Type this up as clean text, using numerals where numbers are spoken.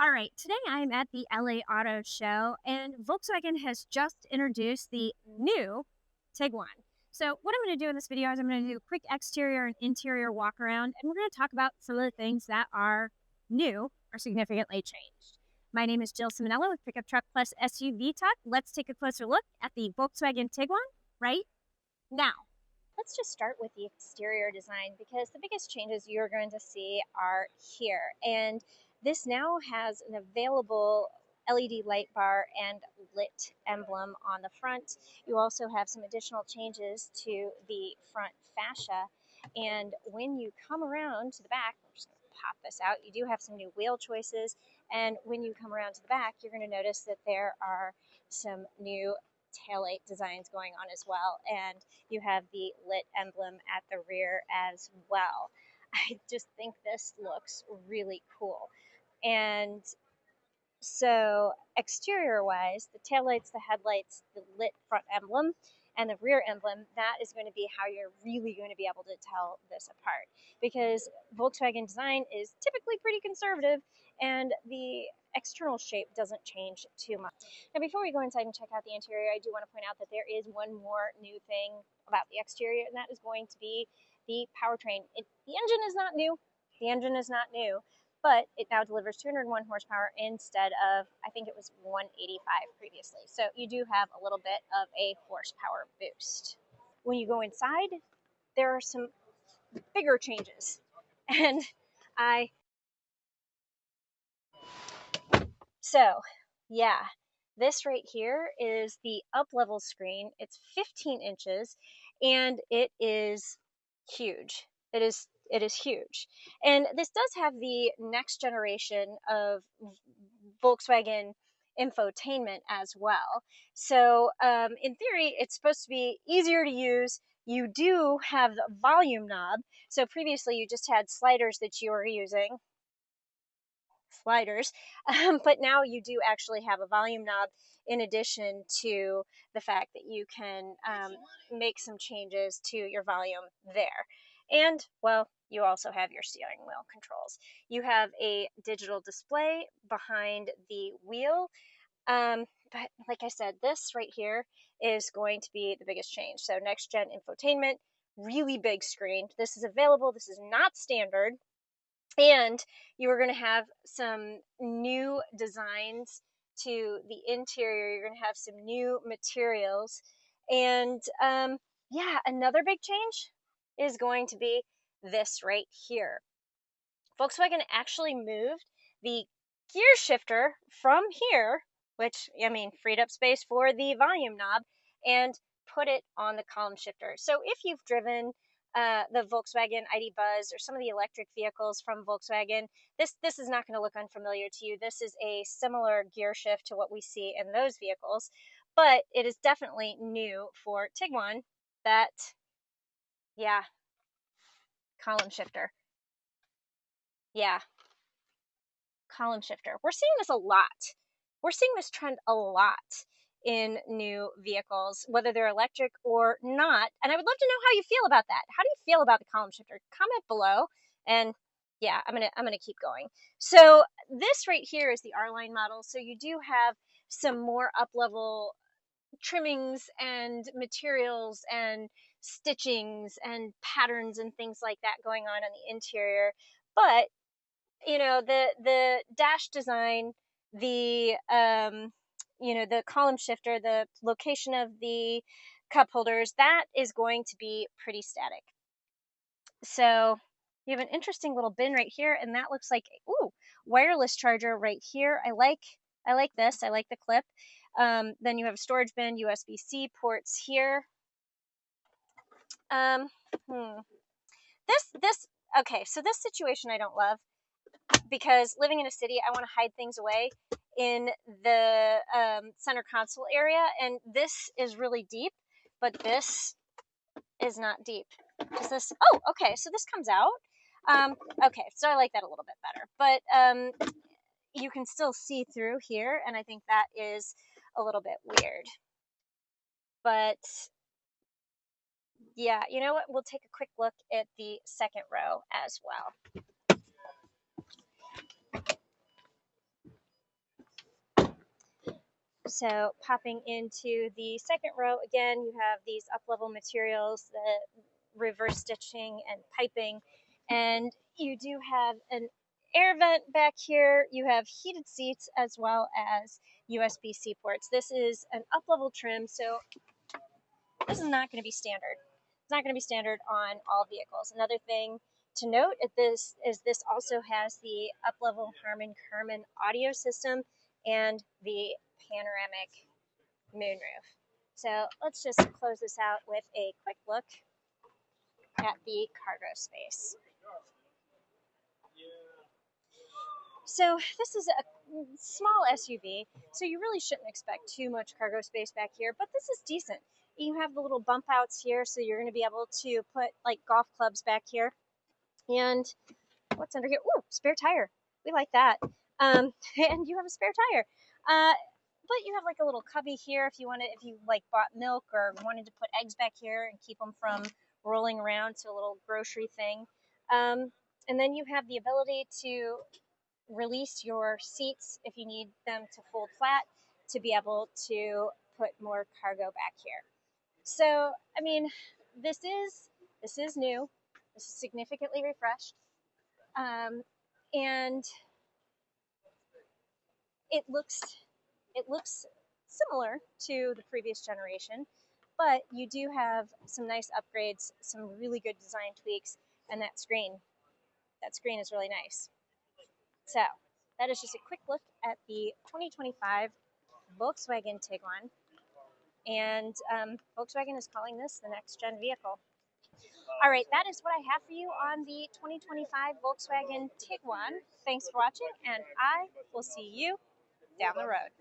All right, today I'm at the LA Auto Show, and Volkswagen has just introduced the new Tiguan. So, what I'm going to do in this video is I'm going to do a quick exterior and interior walk around, and we're going to talk about some of the things that are new or significantly changed. My name is Jill Ciminillo with Pickup Truck Plus SUV Talk. Let's take a closer look at the Volkswagen Tiguan right now. Let's just start with the exterior design because the biggest changes you're going to see are here. And this now has an available LED light bar and lit emblem on the front. You also have some additional changes to the front fascia. And when you come around to the back, we're just going to pop this out, you do have some new wheel choices. And when you come around to the back, you're going to notice that there are some new taillight designs going on as well, and you have the lit emblem at the rear as well. I just think this looks really cool. And so exterior wise, the taillights, the headlights, the lit front emblem, and the rear emblem, that is going to be how you're really going to be able to tell this apart, because Volkswagen design is typically pretty conservative and the external shape doesn't change too much. Now, before we go inside and check out the interior, I do want to point out that there is one more new thing about the exterior, and that is going to be the powertrain. The engine is not new. The engine is not new, but it now delivers 201 horsepower instead of, I think it was 185 previously. So you do have a little bit of a horsepower boost. When you go inside, there are some bigger changes, and yeah, this right here is the up-level screen. It's 15 inches, and it is huge. It is huge. And this does have the next generation of Volkswagen infotainment as well. So in theory, it's supposed to be easier to use. You do have the volume knob. So previously, you just had sliders that you were using. But now you do actually have a volume knob in addition to the fact that you can make some changes to your volume there. And, well, you also have your steering wheel controls. You have a digital display behind the wheel. But like I said, this right here is going to be the biggest change. So next gen infotainment, really big screen. This is available. This is not standard. And you are going to have some new designs to the interior. You're going to have some new materials. And yeah, another big change is going to be this right here. Volkswagen actually moved the gear shifter from here, which, I mean, freed up space for the volume knob, and put it on the column shifter. So if you've driven the Volkswagen ID Buzz or some of the electric vehicles from Volkswagen, this is not going to look unfamiliar to you. This is a similar gear shift to what we see in those vehicles, but it is definitely new for Tiguan. That, yeah, column shifter. Yeah, column shifter. We're seeing this a lot. We're seeing this trend a lot in new vehicles, whether they're electric or not. And I would love to know how you feel about that. How do you feel about the column shifter? Comment below. And yeah, I'm gonna keep going. So this right here is the R-Line model. So you do have some more up-level trimmings and materials and stitchings and patterns and things like that going on the interior. But you know, the dash design, the the column shifter, the location of the cup holders, that is going to be pretty static. So you have an interesting little bin right here, and that looks like, ooh, wireless charger right here. I like this. I like the clip. Then you have a storage bin, USB-C ports here. Okay, so this situation I don't love, because living in a city, I want to hide things away in the center console area, and this is really deep, but this is not deep. Is this? Oh, okay, so this comes out. Okay, so I like that a little bit better, but you can still see through here, and I think that is a little bit weird. But yeah, you know what? We'll take a quick look at the second row as well. So popping into the second row, again, you have these up-level materials, the reverse stitching and piping, and you do have an air vent back here. You have heated seats as well as USB-C ports. This is an up-level trim, so this is not going to be standard. It's not going to be standard on all vehicles. Another thing to note at this is this also has the up-level Harman Kardon audio system and the panoramic moonroof. So let's just close this out with a quick look at the cargo space. So this is a small SUV, so you really shouldn't expect too much cargo space back here, but this is decent. You have the little bump outs here, so you're going to be able to put like golf clubs back here. And what's under here? Ooh, spare tire. We like that. And you have a spare tire. But you have like a little cubby here if you wanted, if you like bought milk or wanted to put eggs back here and keep them from rolling around, so a little grocery thing. And then you have the ability to release your seats if you need them to fold flat to be able to put more cargo back here. So, I mean, this is new. This is significantly refreshed, and it looks similar to the previous generation, but you do have some nice upgrades, some really good design tweaks, and that screen is really nice. So that is just a quick look at the 2025 Volkswagen Tiguan, and Volkswagen is calling this the next gen vehicle. All right, that is what I have for you on the 2025 Volkswagen Tiguan. Thanks for watching, and I will see you down the road.